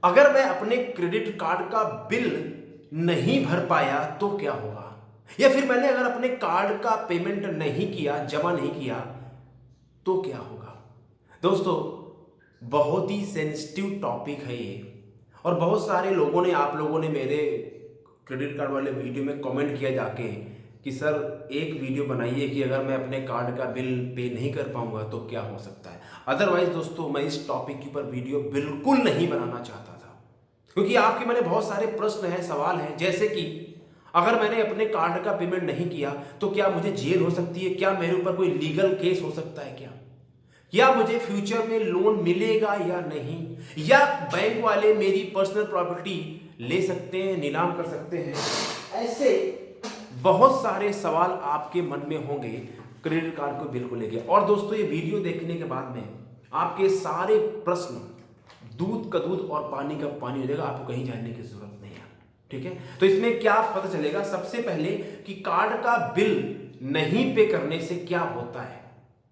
अगर मैं अपने क्रेडिट कार्ड का बिल नहीं भर पाया तो क्या होगा, या फिर मैंने अगर अपने कार्ड का पेमेंट नहीं किया, जमा नहीं किया तो क्या होगा। दोस्तों, बहुत ही सेंसिटिव टॉपिक है ये, और बहुत सारे लोगों ने, आप लोगों ने मेरे क्रेडिट कार्ड वाले वीडियो में कमेंट किया जाके कि सर एक वीडियो बनाइए कि अगर मैं अपने कार्ड का बिल पे नहीं कर पाऊंगा तो क्या हो सकता है। अदरवाइज दोस्तों, मैं इस टॉपिक के ऊपर वीडियो बिल्कुल नहीं बनाना चाहता था, क्योंकि आपके मैंने बहुत सारे प्रश्न हैं, सवाल हैं, जैसे कि अगर मैंने अपने कार्ड का पेमेंट नहीं किया तो क्या मुझे जेल हो सकती है, क्या मेरे ऊपर कोई लीगल केस हो सकता है, क्या मुझे फ्यूचर में लोन मिलेगा या नहीं, या बैंक वाले मेरी पर्सनल प्रॉपर्टी ले सकते हैं, नीलाम कर सकते हैं। ऐसे बहुत सारे सवाल आपके मन में होंगे क्रेडिट कार्ड को बिल को लेके। और दोस्तों, ये वीडियो देखने के बाद में आपके सारे प्रश्न दूध का दूध और पानी का पानी हो जाएगा, आपको कहीं जाने की जरूरत नहीं है। ठीक है, तो इसमें क्या पता चलेगा, सबसे पहले कि कार्ड का बिल नहीं पे करने से क्या होता है,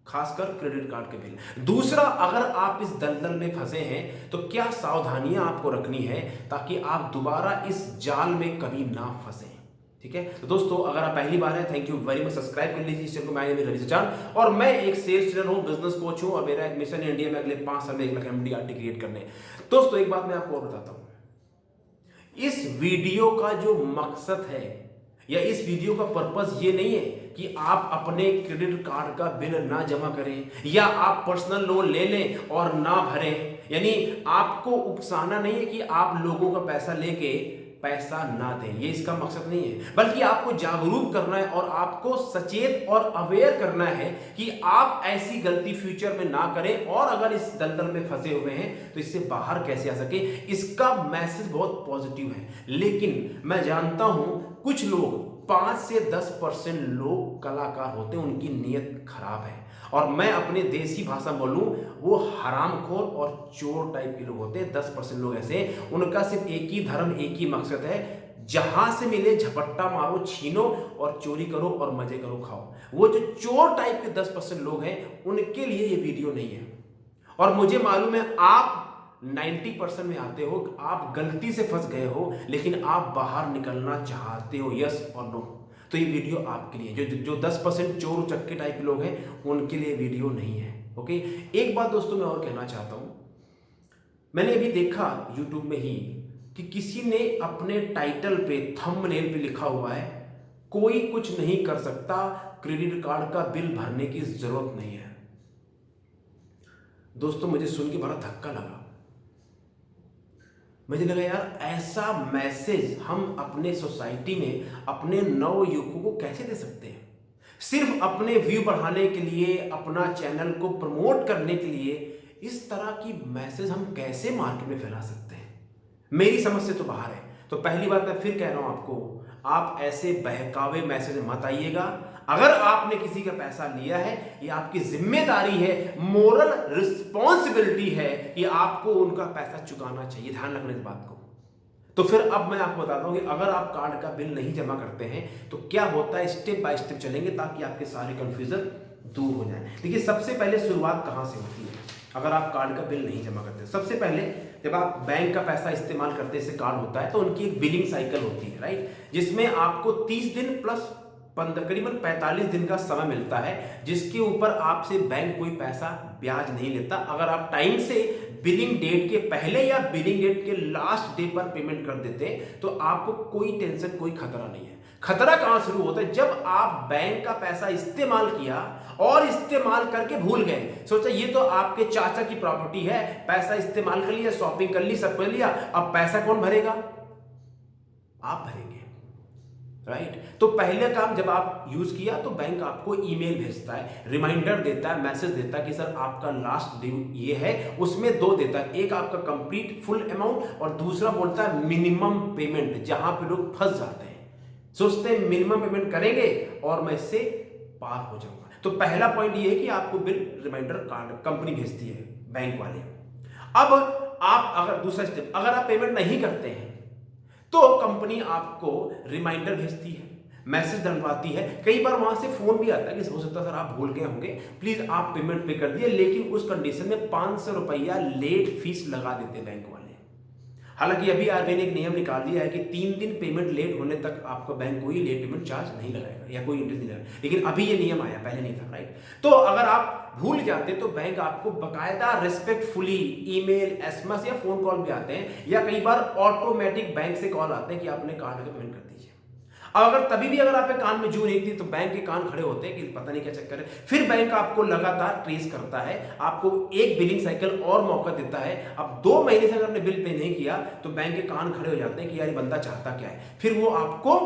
खासकर क्रेडिट कार्ड के बिल। दूसरा, अगर आप इस दलदल में फंसे हैं तो क्या सावधानियां आपको रखनी है ताकि आप दोबारा इस जाल में कभी ना फंसे। ठीक है, तो दोस्तों, अगर आप पहली बार हैं, thank you very much, subscribe कर लीजिए इस चैनल को। मैं रवि सचान और मैं एक सेल्स ट्रेनर हूं, बिजनेस कोच हूं, और मेरा एक मिशन है इंडिया में अगले 5 साल में 1 लाख MDRT क्रिएट करने। दोस्तों, एक बात मैं आपको और बताता हूं, इस वीडियो का जो मकसद है या इस वीडियो का पर्पस ये नहीं है कि आप अपने क्रेडिट कार्ड का बिल ना जमा करें या आप पर्सनल लोन ले लें और ना भरें। यानी आपको उकसाना नहीं है कि आप लोगों का पैसा लेके पैसा ना दें, ये इसका मकसद नहीं है, बल्कि आपको जागरूक करना है और आपको सचेत और अवेयर करना है कि आप ऐसी गलती फ्यूचर में ना करें, और अगर इस दलदल में फंसे हुए हैं तो इससे बाहर कैसे आ सके। इसका मैसेज बहुत पॉजिटिव है, लेकिन मैं जानता हूं कुछ लोग, 5 से 10% लोग कलाकार होते हैं, उनकी नीयत खराब है, और मैं अपने देसी भाषा बोलूं, वो हरामखोर और चोर टाइप के लोग होते हैं। 10% लोग ऐसे, उनका सिर्फ एक ही धर्म, एक ही मकसद है, जहां से मिले झपट्टा मारो, छीनो और चोरी करो और मजे करो, खाओ। वो जो चोर टाइप के 10% लोग हैं, उनके लिए ये वीडियो नहीं है। और मुझे मालूम है आप 90% में आते हो, आप गलती से फंस गए हो, लेकिन आप बाहर निकलना चाहते हो, यस और नो। तो ये वीडियो आपके लिए, जो 10% चोर चक्के टाइप के लोग हैं, उनके लिए वीडियो नहीं है। ओके, एक बात दोस्तों मैं और कहना चाहता हूं, मैंने अभी देखा यूट्यूब में ही कि किसी ने अपने टाइटल पे, थंबनेल पे लिखा हुआ है, कोई कुछ नहीं कर सकता, क्रेडिट कार्ड का बिल भरने की जरूरत नहीं है। दोस्तों, मुझे सुन के बड़ा धक्का लगा। मुझे लगा यार, ऐसा मैसेज हम अपने सोसाइटी में अपने नव युवकों को कैसे दे सकते हैं, सिर्फ अपने व्यू बढ़ाने के लिए, अपना चैनल को प्रमोट करने के लिए इस तरह की मैसेज हम कैसे मार्केट में फैला सकते हैं। मेरी समझ से तो बाहर है। तो पहली बात मैं फिर कह रहा हूं आपको, आप ऐसे बहकावे मैसेज मत आइएगा। अगर आपने किसी का पैसा लिया है, ये आपकी जिम्मेदारी है, मोरल रिस्पॉन्सिबिलिटी है कि आपको उनका पैसा चुकाना चाहिए। ध्यान रखना इस बात को। तो फिर अब मैं आपको बताता हूं कि अगर आप कार्ड का बिल नहीं जमा करते हैं तो क्या होता है, स्टेप बाय स्टेप चलेंगे ताकि आपके सारे कंफ्यूजन दूर हो जाए। देखिए, सबसे पहले शुरुआत कहां से होती है अगर आप कार्ड का बिल नहीं जमा करते। सबसे पहले जब आप बैंक का पैसा इस्तेमाल करते से कार्ड होता है तो उनकी एक बिलिंग साइकिल होती है, राइट, जिसमें आपको 30 दिन प्लस तकरीबन 45 दिन का समय मिलता है, जिसके ऊपर आपसे बैंक कोई पैसा ब्याज नहीं लेता। अगर आप टाइम से बिलिंग डेट के पहले या बिलिंग डेट के लास्ट डे पर पेमेंट कर देते हैं तो आपको कोई टेंशन, कोई खतरा नहीं है। खतरा कहां शुरू होता है, जब आप बैंक का पैसा इस्तेमाल किया और इस्तेमाल करके भूल गए, सोचा ये तो आपके चाचा की प्रॉपर्टी है, पैसा इस्तेमाल कर लिया, शॉपिंग कर ली, सब कर लिया, अब पैसा कौन भरेगा, आप भरेंगे, राइट। तो पहले काम जब आप यूज किया तो बैंक आपको ईमेल भेजता है, रिमाइंडर देता है, मैसेज देता है कि सर आपका लास्ट ड्यू ये है। उसमें दो देता है, एक आपका कंप्लीट फुल अमाउंट और दूसरा बोलता है मिनिमम पेमेंट, जहां पे लोग फंस जाते हैं, सोचते हैं मिनिमम पेमेंट करेंगे और मैं इससे पार हो जाऊंगा। तो पहला पॉइंट ये है कि आपको बिल रिमाइंडर कार्ड कंपनी भेजती है, बैंक वाले। अब आप अगर दूसरा स्टेप, अगर आप पेमेंट नहीं करते हैं तो कंपनी आपको रिमाइंडर भेजती है, मैसेज डलवाती है, कई बार वहां से फोन भी आता है कि हो सकता है सर आप भूल गए होंगे, प्लीज आप पेमेंट पे कर दिए, लेकिन उस कंडीशन में 500 रुपया लेट फीस लगा देते बैंक वाले। हालांकि अभी आरबीआई ने एक नियम निकाल दिया है कि 3 दिन पेमेंट लेट होने तक आपका बैंक कोई लेट पेमेंट चार्ज नहीं लगाएगा या कोई इंटरेस्ट नहीं लगाएगा, लेकिन अभी ये नियम आया, पहले नहीं था, राइट। तो अगर आप भूल जाते तो बैंक आपको बकायदा रिस्पेक्टफुली ईमेल, एसएमएस या फोन कॉल भी आते हैं, या कई बार ऑटोमेटिक बैंक से कॉल आते हैं कि आपने कार्ड का पेमेंट कर दीजिए। अब अगर तभी भी अगर आपके कान में जू नहीं थी तो बैंक के कान खड़े होते हैं कि पता नहीं क्या चक्कर है। फिर बैंक आपको लगातार ट्रेस करता है, आपको एक बिलिंग साइकिल और मौका देता है। अब 2 महीने से अगर आपने बिल पे नहीं किया तो बैंक के कान खड़े हो जाते हैं कि यार ये बंदा चाहता क्या है। फिर वो आपको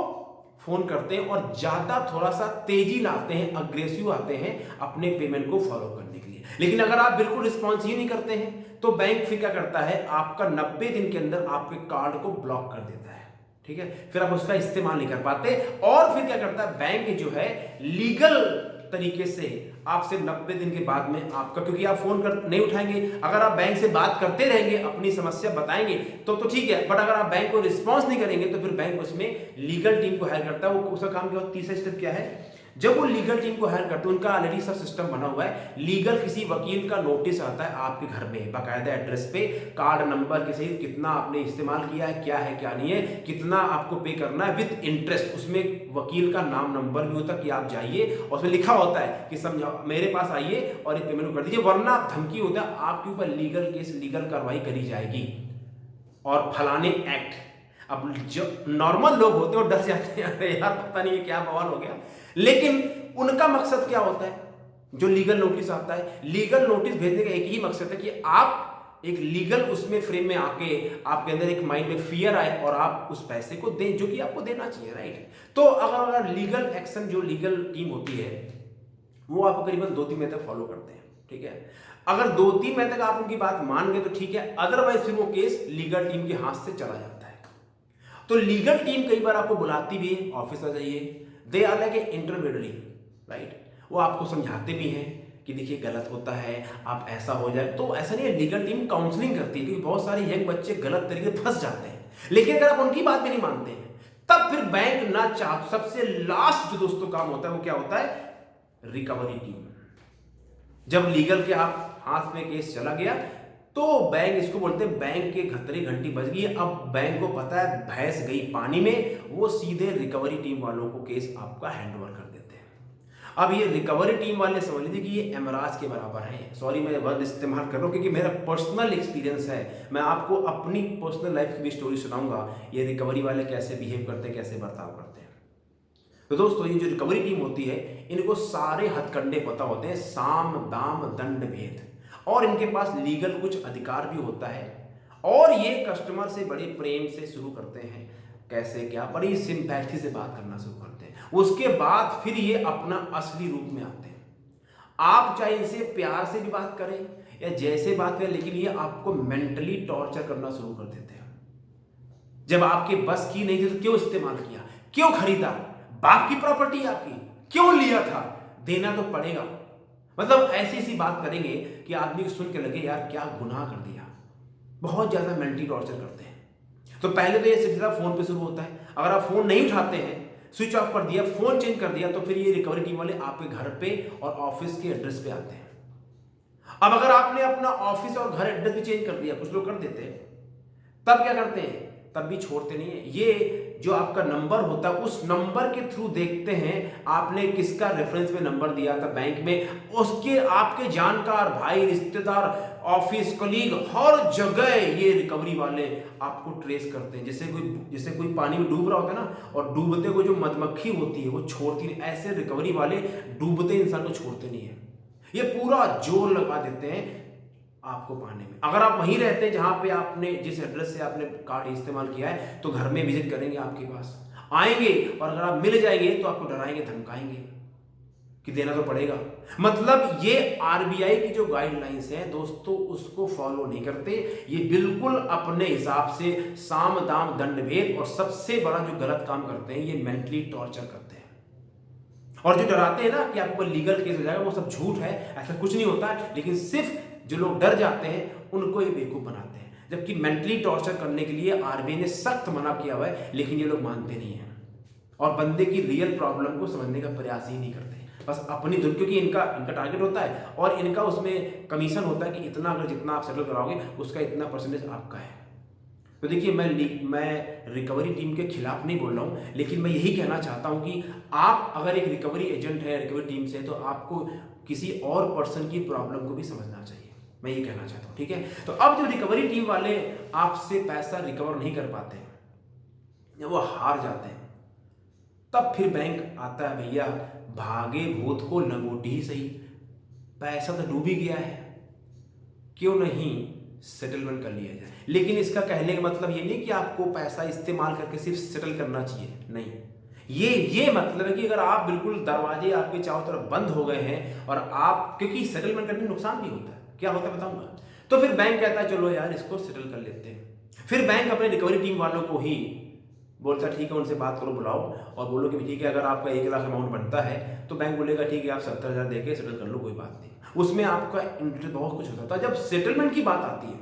फोन करते हैं और ज्यादा थोड़ा सा तेजी लाते हैं, अग्रेसिव आते हैं अपने पेमेंट को फॉलो करने के लिए। लेकिन अगर आप बिल्कुल रिस्पॉन्स ही नहीं करते हैं तो बैंक फिर क्या करता है, आपका 90 दिन के अंदर आपके कार्ड को ब्लॉक कर देता है, ठीक है। फिर आप उसका इस्तेमाल नहीं कर पाते, और फिर क्या करता है बैंक जो है लीगल तरीके से आपसे 90 दिन के बाद में आपका, क्योंकि आप फोन कर नहीं उठाएंगे, अगर आप बैंक से बात करते रहेंगे, अपनी समस्या बताएंगे तो ठीक है, बट अगर आप बैंक को रिस्पॉन्स नहीं करेंगे तो फिर बैंक उसमें लीगल टीम को हायर करता है। वो उसका काम क्या होता है, तीसरा स्टेप क्या है, जब वो लीगल टीम को हायर करते हैं, उनका ऑलरेडी सब सिस्टम बना हुआ है। लीगल किसी वकील का नोटिस आता है आपके घर में बाकायदा एड्रेस पे, कार्ड नंबर के सहित कितना आपने इस्तेमाल किया है क्या नहीं है, कितना आपको पे करना है विद इंटरेस्ट। उसमें वकील का नाम नंबर भी होता है कि आप जाइए, और उसमें लिखा होता है कि समझाओ मेरे पास आइए और ये पेमेंट कर दीजिए, वरना धमकी होता है आपके ऊपर लीगल केस, लीगल कार्रवाई करी जाएगी और फलाने एक्ट। अब जो नॉर्मल लोग होते हैं वो डर जाते हैं, अरे यार पता नहीं क्या बवाल हो गया, लेकिन उनका मकसद क्या होता है, जो लीगल नोटिस आता है, लीगल नोटिस भेजने का एक ही मकसद है कि आप एक लीगल उसमें फ्रेम में आके आपके अंदर एक माइंड में फियर आए और आप उस पैसे को दें जो कि आपको देना चाहिए, राइट। तो अगर लीगल एक्शन, जो लीगल टीम होती है वो आपको करीबन 2-3 महीने तक फॉलो करते हैं, ठीक है। अगर 2-3 महीने तक आप उनकी बात मान गए तो ठीक है, अदरवाइज फिर वो केस लीगल टीम के हाथ से चला जाता है। तो लीगल टीम कई बार आपको बुलाती भी है, ऑफिस आ जाइए, they are like a intermediary, right. वो आपको समझाते भी हैं कि देखिए गलत होता है, आप ऐसा हो जाए, तो ऐसा नहीं है। लीगल टीम काउंसलिंग करती है, क्योंकि बहुत सारे यंग बच्चे गलत तरीके से फंस जाते हैं। लेकिन अगर आप उनकी बात भी नहीं मानते हैं तब फिर बैंक ना चाह, सबसे लास्ट जो दोस्तों काम होता है वो क्या होता है, रिकवरी टीम। जब लीगल के आप हाथ में केस चला गया तो बैंक, इसको बोलते हैं बैंक के खतरे घंटी बज गई। अब बैंक को पता है भैंस गई पानी में, वो सीधे रिकवरी टीम वालों को केस आपका हैंडओवर कर देते हैं। अब ये रिकवरी टीम वाले समझ लीजिए कि ये एमराज के बराबर हैं। सॉरी मैं वर्ड इस्तेमाल कर रहा हूँ क्योंकि मेरा पर्सनल एक्सपीरियंस है, मैं आपको अपनी पर्सनल लाइफ की भी स्टोरी सुनाऊंगा, ये रिकवरी वाले कैसे बिहेव करते हैं, कैसे बर्ताव करते हैं। तो दोस्तों ये जो रिकवरी टीम होती है, इनको सारे हथकंडे पता होते हैं, साम दाम दंड भेद, और इनके पास लीगल कुछ अधिकार भी होता है। और ये कस्टमर से बड़े प्रेम से शुरू करते हैं, कैसे क्या, बड़ी सिंपैथी से बात करना शुरू करते हैं। उसके बाद फिर ये अपना असली रूप में आते हैं। आप चाहे इनसे प्यार से भी बात करें या जैसे बात करें, लेकिन ये आपको मेंटली टॉर्चर करना शुरू कर देते हैं। जब आपके बस की नहीं थी तो क्यों इस्तेमाल किया, क्यों खरीदा, बाप की प्रॉपर्टी आपकी, क्यों लिया था, देना तो पड़ेगा। मतलब ऐसी ऐसी बात करेंगे कि आदमी को सुन के लगे यार क्या गुनाह कर दिया। बहुत ज्यादा मेंटली टॉर्चर करते हैं। तो पहले तो ये सिलसिला फोन पे शुरू होता है। अगर आप फोन नहीं उठाते हैं, स्विच ऑफ कर दिया, फोन चेंज कर दिया, तो फिर ये रिकवरी टीम वाले आपके घर पे और ऑफिस के एड्रेस पे आते हैं। अब अगर आपने अपना ऑफिस और घर एड्रेस भी चेंज कर दिया, कुछ लोग कर देते हैं, तब क्या करते हैं, तब भी छोड़ते नहीं है। ये जो आपका नंबर होता है उस नंबर के थ्रू देखते हैं आपने किसका रेफरेंस में नंबर दिया था बैंक में, उसके आपके जानकार, भाई, रिश्तेदार, ऑफिस कलीग, हर जगह ये रिकवरी वाले आपको ट्रेस करते हैं। जैसे कोई पानी में डूब रहा होता है ना, और डूबते को जो मधुमक्खी होती है वो छोड़ती नहीं, ऐसे रिकवरी वाले डूबते इंसान को छोड़ते नहीं है। ये पूरा जोर लगा देते हैं आपको पाने में। अगर आप वहीं रहते हैं जहां पे आपने, जिस एड्रेस से आपने कार्ड इस्तेमाल किया है, तो घर में विजिट करेंगे, आपके पास आएंगे, और अगर आप मिल जाएंगे तो आपको डराएंगे, धमकाएंगे कि देना तो पड़ेगा। मतलब ये आरबीआई की जो गाइडलाइंस है दोस्तों, उसको फॉलो नहीं करते। ये बिल्कुल अपने हिसाब से साम दाम दंड भेद, और सबसे बड़ा जो गलत काम करते हैं, ये मेंटली टॉर्चर करते हैं। और जो डराते हैं ना कि आपको लीगल केस हो जाएगा, वो सब झूठ है, ऐसा कुछ नहीं होता है। लेकिन सिर्फ जो लोग डर जाते हैं उनको ये बेवकूफ बनाते हैं। जबकि मेंटली टॉर्चर करने के लिए आरबीआई ने सख्त मना किया हुआ है, लेकिन ये लोग मानते नहीं हैं और बंदे की रियल प्रॉब्लम को समझने का प्रयास ही नहीं करते। बस अपनी धुन, क्योंकि इनका टारगेट होता है और इनका उसमें कमीशन होता है कि इतना, अगर जितना आप सेटल कराओगे उसका इतना परसेंटेज आपका है। तो देखिए, मैं रिकवरी टीम के खिलाफ नहीं बोल रहा हूँ, लेकिन मैं यही कहना चाहता हूँ कि आप अगर एक रिकवरी एजेंट है रिकवरी टीम से, तो आपको किसी और पर्सन की प्रॉब्लम को भी समझना चाहिए। मैं ये कहना चाहता हूँ, ठीक है। तो अब जो रिकवरी टीम वाले आपसे पैसा रिकवर नहीं कर पाते हैं या वो हार जाते हैं, तब फिर बैंक आता है, भैया भागे भूत को लंगोटी ही सही, पैसा तो डूब ही गया है, क्यों नहीं सेटलमेंट कर लिया जाए। लेकिन इसका कहने का मतलब ये नहीं कि आपको पैसा इस्तेमाल करके सिर्फ सेटल करना चाहिए, नहीं। ये मतलब है कि अगर आप बिल्कुल दरवाजे आपके चारों तरफ बंद हो गए हैं और आप, क्योंकि सेटलमेंट करने में नुकसान भी होता है, क्या होता है बताऊंगा। तो फिर बैंक कहता है चलो यार इसको सेटल कर लेते हैं। फिर बैंक अपने रिकवरी टीम वालों को ही बोलता है ठीक है, उनसे बात करो, बुलाओ और बोलो कि ठीक है अगर आपका 1 लाख अमाउंट बनता है तो बैंक बोलेगा ठीक है आप 70,000 देके सेटल कर लो, कोई बात नहीं। उसमें आपका इंटरेस्ट बहुत कुछ होता है। जब सेटलमेंट की बात आती है,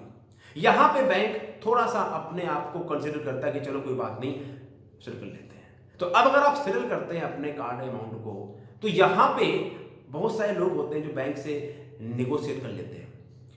यहां पे बैंक थोड़ा सा अपने आप को कंसिडर करता है कि चलो कोई बात नहीं, सेटल कर लेते हैं। तो अब अगर आप सेटल करते हैं अपने कार्ड अमाउंट को, तो यहां पे बहुत सारे लोग होते हैं जो बैंक से निगोशिएट कर लेते हैं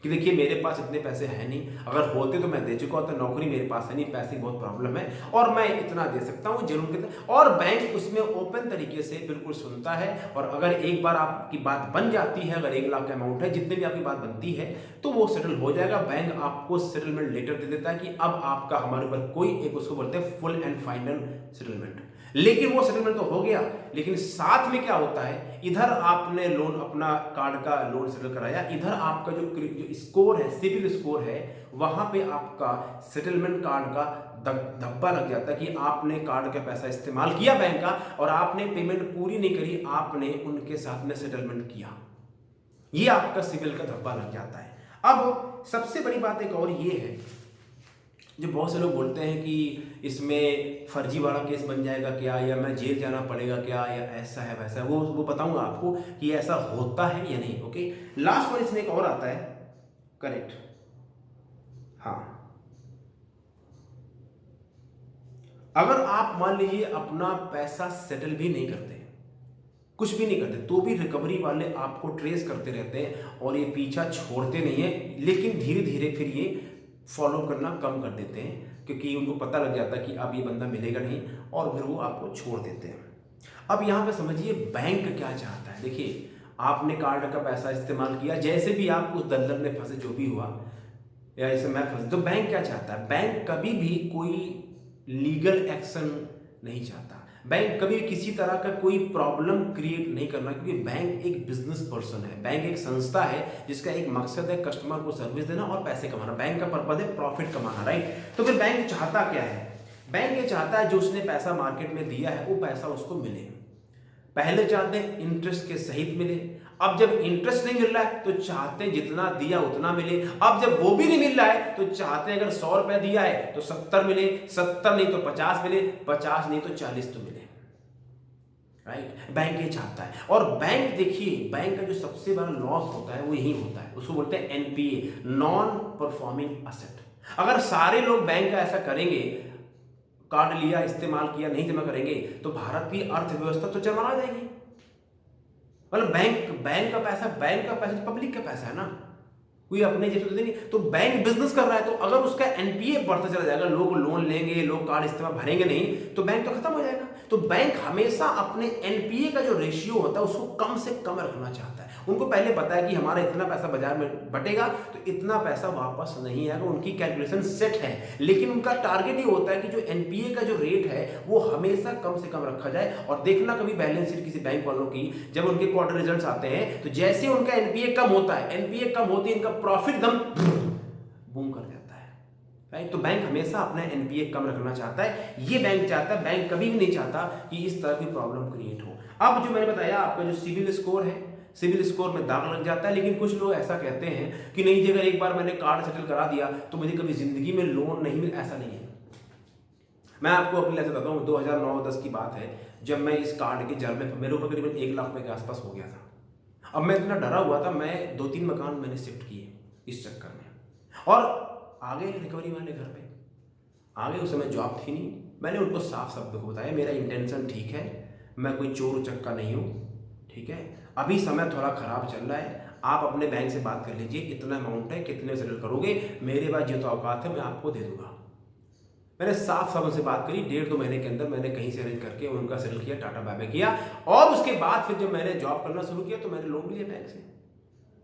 कि देखिए मेरे पास इतने पैसे हैं नहीं, अगर होते तो मैं दे चुका होता, नौकरी मेरे पास है नहीं, पैसे की बहुत प्रॉब्लम है और मैं इतना दे सकता हूँ जरूर कितना। और बैंक उसमें ओपन तरीके से बिल्कुल सुनता है, और अगर एक बार आपकी बात बन जाती है, अगर 1 लाख का अमाउंट है, जितने भी आपकी बात बनती है, तो वो सेटल हो जाएगा। बैंक आपको सेटलमेंट लेटर दे देता है कि अब आपका हमारे ऊपर कोई एक, उसको बोलते हैं फुल एंड फाइनल सेटलमेंट। लेकिन वो सेटलमेंट तो हो गया, लेकिन साथ में क्या होता है, इधर आपने लोन, अपना कार्ड का लोन सेटल कराया, इधर आपका जो स्कोर है, सिविल स्कोर है, वहां पे आपका सेटलमेंट कार्ड का धब्बा लग जाता है कि आपने कार्ड का पैसा इस्तेमाल किया बैंक का, और आपने पेमेंट पूरी नहीं करी, आपने उनके साथ में सेटलमेंट किया, ये आपका सिविल का धब्बा लग जाता है। अब सबसे बड़ी बात एक और ये है, जो बहुत से लोग बोलते हैं कि इसमें फर्जी वाला केस बन जाएगा क्या, या मैं जेल जाना पड़ेगा क्या, या ऐसा है वैसा है, वो बताऊंगा आपको कि ऐसा होता है या नहीं। ओके, लास्ट वन इसमें एक और आता है, करेक्ट, हाँ, अगर आप मान लीजिए अपना पैसा सेटल भी नहीं करते, कुछ भी नहीं करते, तो भी रिकवरी वाले आपको ट्रेस करते रहते हैं और ये पीछा छोड़ते नहीं है, लेकिन धीरे धीरे फिर ये फॉलो करना कम कर देते हैं, क्योंकि उनको पता लग जाता है कि अब ये बंदा मिलेगा नहीं, और फिर वो आपको छोड़ देते हैं। अब यहाँ पे समझिए बैंक क्या चाहता है। देखिए, आपने कार्ड का पैसा इस्तेमाल किया, जैसे भी आप उस दलदल में फंसे, जो भी हुआ, या जैसे मैं फंसे, तो बैंक क्या चाहता है, बैंक कभी भी कोई लीगल एक्शन नहीं चाहता। बैंक कभी किसी तरह का कोई प्रॉब्लम क्रिएट नहीं करना, क्योंकि बैंक एक बिजनेस पर्सन है, बैंक एक संस्था है जिसका एक मकसद है कस्टमर को सर्विस देना और पैसे कमाना। बैंक का पर्पज है प्रॉफिट कमाना, राइट। तो फिर बैंक चाहता क्या है, बैंक ये चाहता है जो उसने पैसा मार्केट में दिया है वो पैसा उसको मिले। पहले चाहते हैं इंटरेस्ट के सहित मिले, अब जब इंटरेस्ट नहीं मिल रहा है तो चाहते हैं जितना दिया उतना मिले, अब जब वो भी नहीं मिल रहा है तो चाहते हैं अगर 100 रुपए दिया है तो 70 मिले, 70 नहीं तो 50 मिले, 50 नहीं तो 40 तो मिले, राइट। बैंक ये चाहता है। और बैंक, देखिए, बैंक का जो सबसे बड़ा लॉस होता है वो यही होता है, उसको बोलते हैं एनपीए, नॉन परफॉर्मिंग असेट। अगर सारे लोग बैंक का ऐसा करेंगे, कार्ड लिया, इस्तेमाल किया, नहीं जमा करेंगे, तो भारत की अर्थव्यवस्था तो चरमरा जाएगी। मतलब बैंक का पैसा पब्लिक का पैसा है ना, कोई अपने जैसे तो नहीं। तो बैंक बिजनेस कर रहा है, तो अगर उसका एनपीए बढ़ता चला जाएगा, लोग लोन लेंगे, लोग कार्ड इस्तेमाल भरेंगे नहीं, तो बैंक तो खत्म हो जाएगा। तो बैंक हमेशा अपने एनपीए का जो रेशियो होता है उसको कम से कम रखना चाहता है। उनको पहले पता है कि हमारा इतना पैसा बाजार में बटेगा तो इतना पैसा वापस नहीं आएगा, उनकी कैलकुलेशन सेट है। लेकिन उनका टारगेट ये होता है कि जो एनपीए का जो रेट है वो हमेशा कम से कम रखा जाए। और देखना कभी बैलेंस शीट किसी बैंक वालों की, जब उनके क्वार्टर रिजल्ट्स आते हैं तो जैसे उनका एनपीए कम होता है, एनपीए कम होती है, इनका प्रॉफिट दम बूम कर जाता है, राइट। तो बैंक हमेशा अपना एनपीए कम रखना चाहता है, ये बैंक चाहता है। बैंक कभी भी नहीं चाहता कि इस तरह की प्रॉब्लम क्रिएट हो। अब जो मैंने बताया, आपका जो सिविल स्कोर है, सिविल स्कोर में दाग लग जाता है। लेकिन कुछ लोग ऐसा कहते हैं कि नहीं जी, अगर एक बार मैंने कार्ड सेटल करा दिया तो मुझे कभी जिंदगी में लोन नहीं मिल, ऐसा नहीं है। मैं आपको अपनी लाइफ बताता हूँ, 2009-10 की बात है, जब मैं इस कार्ड के जाल में, मेरे ऊपर करीबन 1 लाख रुपए के आसपास हो गया था। अब मैं इतना डरा हुआ था, मैं 2-3 मकान मैंने शिफ्ट किए इस चक्कर में, और आगे रिकवरी वाले घर पे आगे। उस समय जॉब थी नहीं। मैंने उनको साफ शब्दों को बताया, मेरा इंटेंशन ठीक है, मैं कोई चोर उचक्का नहीं हूँ, ठीक है, अभी समय थोड़ा खराब चल रहा है, आप अपने बैंक से बात कर लीजिए, इतना अमाउंट है, कितने सेटल करोगे, मेरे पास जो तो औकात है मैं आपको दे दूंगा। मैंने साफ साफ उनसे बात करी, 1.5-2 महीने के अंदर मैंने कहीं से अरेंज करके उनका सेटल किया, टाटा बाय बाय किया। और उसके बाद फिर जब मैंने जॉब करना शुरू किया तो मैंने लोन लिया बैंक से,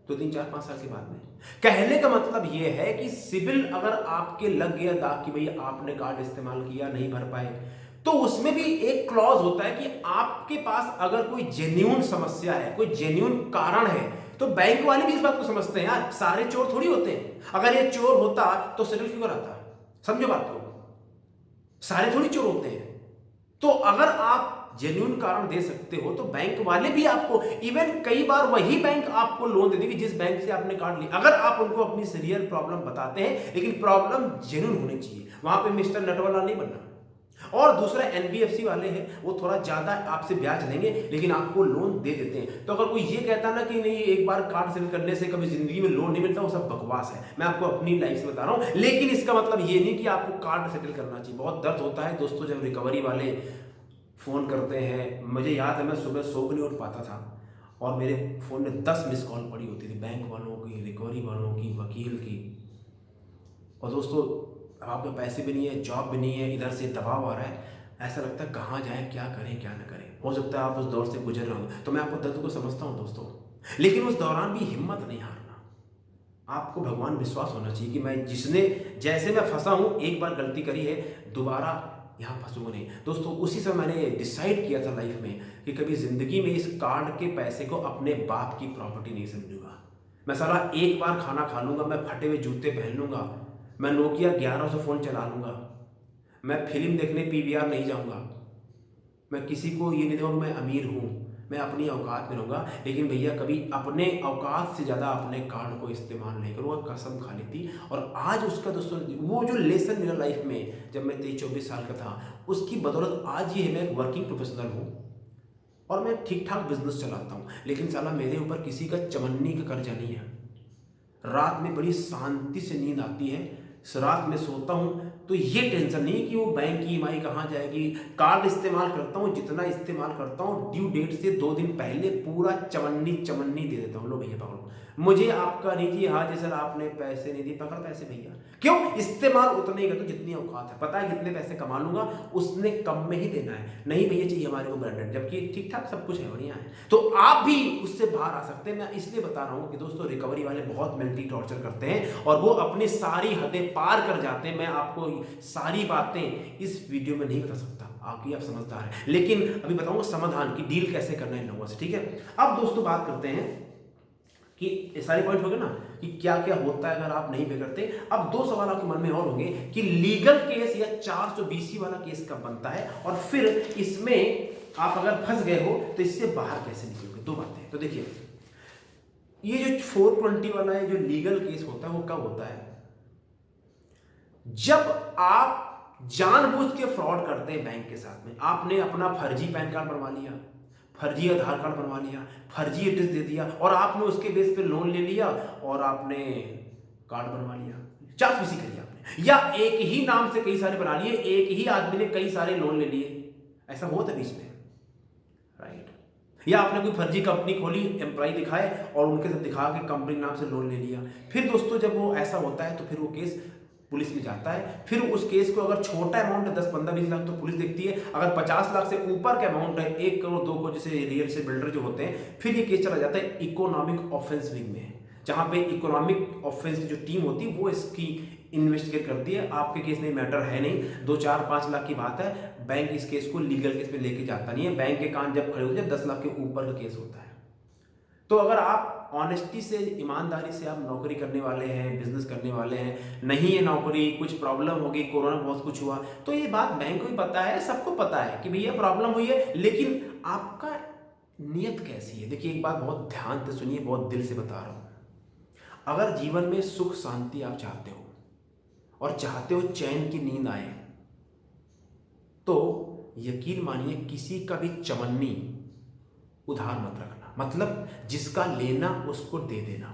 तो 3-4-5 साल के बाद में। कहने का मतलब ये है कि सिबिल अगर आपके लग गया दाग कि भाई आपने कार्ड इस्तेमाल किया, नहीं भर पाए, तो उसमें भी एक क्लॉज होता है कि आपके पास अगर कोई जेन्युइन समस्या है, कोई जेन्युइन कारण है, तो बैंक वाले भी इस बात को समझते हैं यार, सारे चोर थोड़ी होते हैं। अगर ये चोर होता तो सेटल क्यों कराता? समझो बात को, सारे थोड़ी चोर होते हैं। तो अगर आप जेन्युइन कारण दे सकते हो तो बैंक वाले भी आपको, इवन कई बार वही बैंक आपको लोन दे देगी जिस बैंक से आपने कार्ड लिया, अगर आप उनको अपनी रियल प्रॉब्लम बताते हैं, लेकिन प्रॉब्लम जेन्युइन होनी चाहिए। वहां पे मिस्टर नटवाला नहीं बनना। और दूसरा एनबीएफसी वाले हैं, वो थोड़ा ज्यादा आपसे ब्याज लेंगे लेकिन आपको लोन दे देते हैं। तो अगर कोई ये कहता ना कि नहीं एक बार कार्ड सेटल करने से कभी जिंदगी में लोन नहीं मिलता, वो सब बकवास है। मैं आपको अपनी लाइफ से बता रहा हूं, लेकिन इसका मतलब ये नहीं कि आपको कार्ड सेटल करना चाहिए। बहुत दर्द होता है दोस्तों जब रिकवरी वाले फोन करते हैं। मुझे याद है मैं सुबह सो के नहीं उठ पाता था और मेरे फोन में 10 मिस कॉल पड़ी होती थी, बैंक वालों की, रिकवरी वालों की, वकील की। और दोस्तों अब आप में पैसे भी नहीं है, जॉब भी नहीं है, इधर से दबाव आ रहा है, ऐसा लगता है कहाँ जाएं, क्या करें क्या ना करें। हो सकता है आप उस दौर से गुजर रहे हो, तो मैं आपको दर्द को समझता हूँ दोस्तों, लेकिन उस दौरान भी हिम्मत नहीं हारना। आपको भगवान विश्वास होना चाहिए कि मैं जिसने जैसे मैं फंसा हूँ, एक बार गलती करी है, दोबारा यहाँ फंसूंगा नहीं। दोस्तों उसी समय मैंने डिसाइड किया था लाइफ में कि कभी जिंदगी में इस कार्ड के पैसे को अपने बाप की प्रॉपर्टी नहीं समझूंगा। मैं साला एक बार खाना खा लूंगा, मैं फटे हुए जूते पहन लूंगा, मैं नोकिया 1100 फोन चला लूंगा, मैं फिल्म देखने पीवीआर नहीं जाऊंगा, मैं किसी को ये नहीं दूंगा मैं अमीर हूं, मैं अपनी औकात में रहूंगा, लेकिन भैया कभी अपने औकात से ज़्यादा अपने कार्ड को इस्तेमाल नहीं करूँगा। कसम खा ली थी। और आज उसका दोस्तों वो जो लेसन मिला लाइफ में जब मैं 23-24 साल का था, उसकी बदौलत आज ये है मैं एक वर्किंग प्रोफेशनल हूँ और मैं ठीक ठाक बिजनेस चलाता हूँ। लेकिन साला मेरे ऊपर किसी का चमन्नी का कर्जा नहीं है। रात में बड़ी शांति से नींद आती है, रात में सोता हूँ तो ये टेंशन नहीं कि वो बैंक की ईएमआई कहाँ जाएगी। कार्ड इस्तेमाल करता हूँ, जितना इस्तेमाल करता हूँ ड्यू डेट से 2 दिन पहले पूरा चमन्नी चमन्नी दे देता हूँ, लो भैया पकड़ो, मुझे आपका नहीं चाहिए। हाँ जी सर आपने पैसे नहीं दिए, पकड़ पैसे भैया। क्यों? इस्तेमाल उतना ही करता हूँ जितनी औकात है, पता है कितने पैसे कमा लूंगा, उसने कम में ही देना है। नहीं भैया चाहिए हमारे को ब्रांडेड, जबकि ठीक ठाक सब कुछ है, बढ़िया है। तो आप भी उससे बाहर आ सकते हैं। मैं इसलिए बता रहा हूँ कि दोस्तों रिकवरी वाले बहुत मेंटली टॉर्चर करते हैं और वो अपनी सारी हदें पार कर जाते हैं। मैं आपको सारी बातें इस वीडियो में नहीं बता सकता, आपकी आप समझदार हैं, लेकिन अभी बताऊंगा समाधान की डील कैसे करना है इन लोगों से, ठीक है। अब दोस्तों बात करते हैं कि सारे पॉइंट हो गए ना कि क्या क्या होता है अगर आप नहीं पे करते। अब 2 सवाल आपके मन में और होंगे कि लीगल केस या 420 वाला केस कब बनता है और फिर इसमें आप अगर फंस गए हो तो इससे बाहर कैसे निकलोगे। 2 बातें। तो देखिए ये जो 420 वाला है जो लीगल केस होता है वो कब होता है, जब आप जानबूझ के फ्रॉड करते हैं बैंक के साथ में। आपने अपना फर्जी पैन कार्ड बनवा लिया, फर्जी आधार कार्ड बनवा लिया, फर्जी एड्रेस दे दिया और आपने उसके बेस पे लोन ले लिया और आपने कार्ड बनवा लिया, चापलूसी करी आपने, या एक ही नाम से कई सारे बना लिए, एक ही आदमी ने कई सारे लोन ले लिए, ऐसा बहुत है बीच में, राइट। या आपने कोई फर्जी कंपनी खोली, एम्प्लॉय दिखाए और उनके साथ दिखा के कंपनी नाम से लोन ले लिया। फिर दोस्तों जब वो ऐसा होता है तो फिर वो केस पुलिस में जाता है। फिर उस केस को अगर छोटा अमाउंट है 10, 15, 20 लाख तो पुलिस देखती है, अगर 50 लाख से ऊपर का अमाउंट है 1 करोड़ 2 करोड़ जैसे रियल एस्टेट बिल्डर जो होते हैं, फिर ये केस चला जाता है इकोनॉमिक ऑफेंस विंग में, जहां पे इकोनॉमिक ऑफेंस की जो टीम होती है वो इसकी इन्वेस्टिगेट करती है। आपके केस में मैटर है नहीं, 2, 4, 5 लाख की बात है, बैंक इस केस को लीगल केस में लेके जाता नहीं है। बैंक के कान जब खड़े होते हैं 10 लाख के ऊपर का केस होता है। तो अगर आप ऑनेस्टी से, ईमानदारी से आप नौकरी करने वाले हैं, बिजनेस करने वाले हैं, नहीं है नौकरी, कुछ प्रॉब्लम हो गई, कोरोना बहुत कुछ हुआ, तो ये बात बैंक को भी पता है, सबको पता है कि भैया प्रॉब्लम हुई है, लेकिन आपका नियत कैसी है। देखिए एक बात बहुत ध्यान से सुनिए, बहुत दिल से बता रहा हूं, अगर जीवन में सुख शांति आप चाहते हो और चाहते हो चैन की नींद आए, तो यकीन मानिए किसी का भी चमन्नी उधार मत रखना, मतलब जिसका लेना उसको दे देना।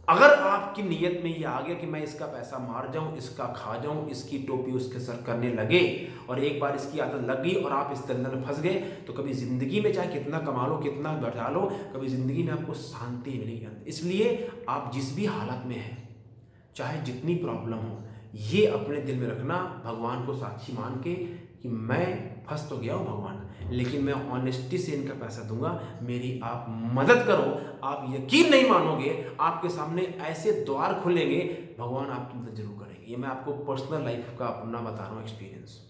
अगर आपकी नीयत में ये आ गया कि मैं इसका पैसा मार जाऊं, इसका खा जाऊं, इसकी टोपी उसके सर करने लगे और एक बार इसकी आदत लग गई और आप इस दलदल में फंस गए, तो कभी जिंदगी में चाहे कितना कमा लो, कितना बढ़ा लो, कभी जिंदगी में आपको शांति मिलेगी। इसलिए आप जिस भी हालत में हैं, चाहे जितनी प्रॉब्लम हो, ये अपने दिल में रखना, भगवान को साक्षी मान के कि मैं फंस तो गया हूँ भगवान, लेकिन मैं ऑनेस्टी से इनका पैसा दूंगा, मेरी आप मदद करो। आप यकीन नहीं मानोगे, आपके सामने ऐसे द्वार खुलेंगे, भगवान आपकी मदद जरूर करेंगे। ये मैं आपको पर्सनल लाइफ का अपना बता रहा हूँ एक्सपीरियंस,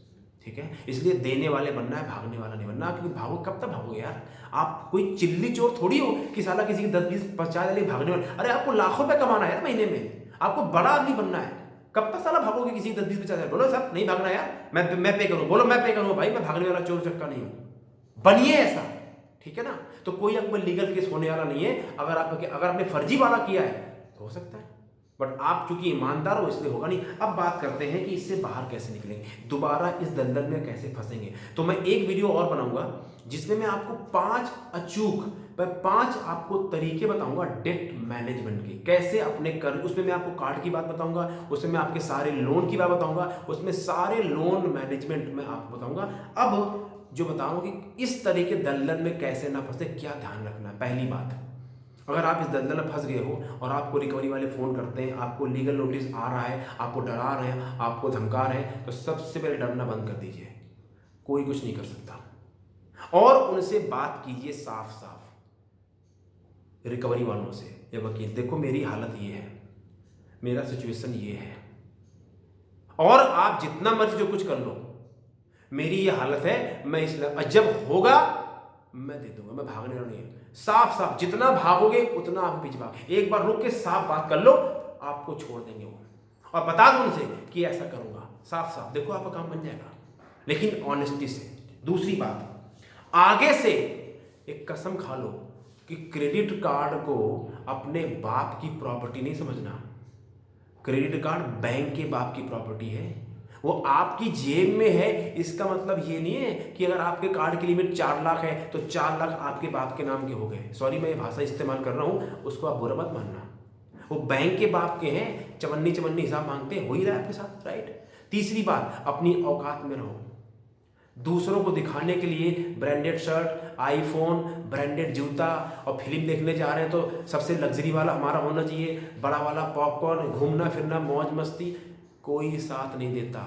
ठीक है। इसलिए देने वाले बनना है, भागने वाला नहीं बनना। क्योंकि भागो कब तक भागोगे यार? आप कोई चिल्ली चोर थोड़ी हो कि साला किसी की 10 20 50 वाले भागने वाले। अरे आपको लाखों रुपए कमाना है यार महीने में, आपको बड़ा आदमी बनना है। कब तक साला भागोगे किसी 10 20 50 हजार? बोलो साहब नहीं भागना यार, मैं पे करूँ, बोलो मैं पे करूँ भाई, मैं भागने वाला चोर चक्का नहीं हूँ। बनिए ऐसा, ठीक है ना। तो कोई आपको लीगल केस होने वाला नहीं है। अगर आपने फर्जी वाला किया है तो हो सकता है, बट आप चूंकि ईमानदार हो इसलिए होगा नहीं। अब बात करते हैं कि इससे बाहर कैसे निकलेंगे, दोबारा इस दलदल में कैसे फंसेंगे। तो मैं एक वीडियो और बनाऊंगा जिसमें मैं आपको 5 आपको तरीके बताऊंगा डेट मैनेजमेंट के, कैसे अपने कर। उसमें मैं आपको कार्ड की बात बताऊंगा, उसमें मैं आपके सारे लोन की बात बताऊंगा, उसमें सारे लोन मैनेजमेंट में आपको बताऊंगा। अब जो बताऊंगा कि इस तरह के दलदल में कैसे ना फंसे, क्या ध्यान रखना है। पहली बात, अगर आप इस दलदल में फंस गए हो और आपको रिकवरी वाले फ़ोन करते हैं, आपको लीगल नोटिस आ रहा है, आपको डरा रहे हैं, आपको धमका रहे हैं, तो सबसे पहले डरना बंद कर दीजिए। कोई कुछ नहीं कर सकता। और उनसे बात कीजिए साफ साफ, रिकवरी वालों से या वकील, देखो मेरी हालत ये है, मेरा सिचुएशन ये है, और आप जितना मर्जी जो कुछ कर लो, मेरी ये हालत है, मैं इसलिए जब होगा मैं दे दूंगा, मैं भागने वाला नहीं है। साफ साफ, जितना भागोगे उतना आप पीछे भाग। एक बार रुक के साफ बात कर लो, आपको छोड़ देंगे वो, और बता दो उनसे कि ऐसा करूंगा, साफ साफ, देखो आपका काम बन जाएगा, लेकिन ऑनेस्टी से। दूसरी बात, आगे से एक कसम खा लो कि क्रेडिट कार्ड को अपने बाप की प्रॉपर्टी नहीं समझना। क्रेडिट कार्ड बैंक के बाप की प्रॉपर्टी है, वो आपकी जेब में है। इसका मतलब ये नहीं है कि अगर आपके कार्ड की लिमिट 4 लाख है तो 4 लाख आपके बाप के नाम के हो गए। सॉरी, मैं ये भाषा इस्तेमाल कर रहा हूँ, उसको आप बुरा मत मानना। वो बैंक के बाप के हैं, चवन्नी हिसाब मांगते हैं, हो ही रहा है आपके साथ, राइट। तीसरी बात, अपनी औकात में रहो। दूसरों को दिखाने के लिए ब्रांडेड शर्ट, आईफोन, ब्रांडेड जूता, और फिल्म देखने जा रहे हैं तो सबसे लग्जरी वाला हमारा होना चाहिए, बड़ा वाला पॉपकॉर्न, घूमना फिरना, मौज मस्ती, कोई साथ नहीं देता।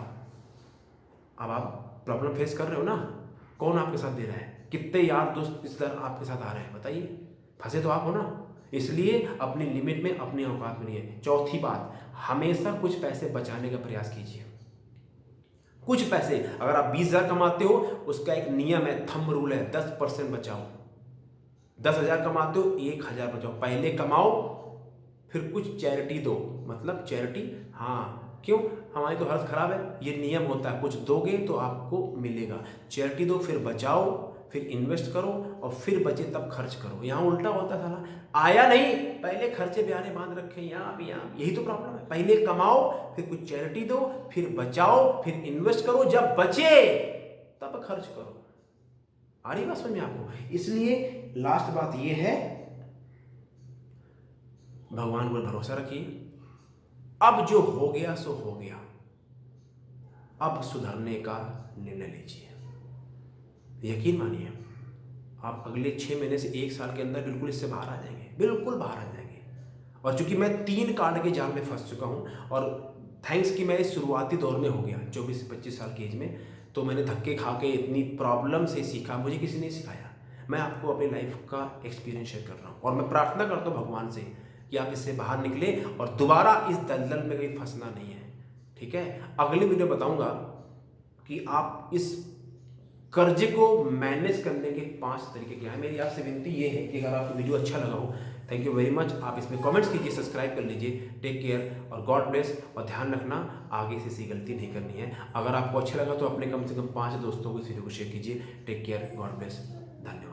अब आप प्रॉब्लम फेस कर रहे हो ना, कौन आपके साथ दे रहा है? कितने यार दोस्त इस तरह आपके साथ आ रहे हैं, बताइए। फंसे तो आप हो ना, इसलिए अपनी लिमिट में, अपनी औकात में रहिए। चौथी बात, हमेशा कुछ पैसे बचाने का प्रयास कीजिए। कुछ पैसे, अगर आप 20,000 कमाते हो, उसका एक नियम है, थंब रूल है, 10% बचाओ। 10,000 कमाते हो, 1,000 बचाओ। पहले कमाओ, फिर कुछ चैरिटी दो। मतलब चैरिटी, हाँ, क्यों? हमारी तो हालत खराब है, ये नियम होता है, कुछ दोगे तो आपको मिलेगा। चैरिटी दो, फिर बचाओ, फिर इन्वेस्ट करो, और फिर बचे तब खर्च करो। यहाँ उल्टा होता था ना, आया नहीं, पहले खर्चे ब्याने बांध रखे यहाँ। यही तो प्रॉब्लम है। पहले कमाओ, फिर कुछ चैरिटी दो, फिर बचाओ, फिर इन्वेस्ट करो, जब बचे तब खर्च करो। आ रही बात समझ में आपको? इसलिए लास्ट बात ये है, भगवान पर भरोसा रखिए। अब जो हो गया सो हो गया, अब सुधरने का निर्णय लीजिए। यकीन मानिए, आप अगले 6 महीने से 1 साल के अंदर बिल्कुल इससे बाहर आ जाएंगे, बिल्कुल बाहर आ जाएंगे। और चूंकि मैं 3 कार्ड के जाल में फंस चुका हूं, और थैंक्स कि मैं इस शुरुआती दौर में हो गया 24 से 25 साल की एज में, तो मैंने धक्के खा के इतनी प्रॉब्लम से सीखा, मुझे किसी ने सिखाया। मैं आपको अपनी लाइफ का एक्सपीरियंस शेयर कर रहा हूँ, और मैं प्रार्थना करता हूँ भगवान से कि आप इससे बाहर निकले और दोबारा इस दलदल में कहीं फंसना नहीं है, ठीक है। अगली वीडियो बताऊंगा कि आप इस कर्ज को मैनेज करने के 5 तरीके क्या है। मेरी आपसे विनती ये है कि अगर आपको वीडियो अच्छा लगा हो, थैंक यू वेरी मच, आप इसमें कमेंट्स कीजिए, सब्सक्राइब कर लीजिए। टेक केयर और गॉड ब्लेस, और ध्यान रखना आगे से ऐसी गलती नहीं करनी है। अगर आपको अच्छा लगा तो अपने कम से कम 5 दोस्तों को इस वीडियो को शेयर कीजिए। टेक केयर, गॉड ब्लेस, धन्यवाद।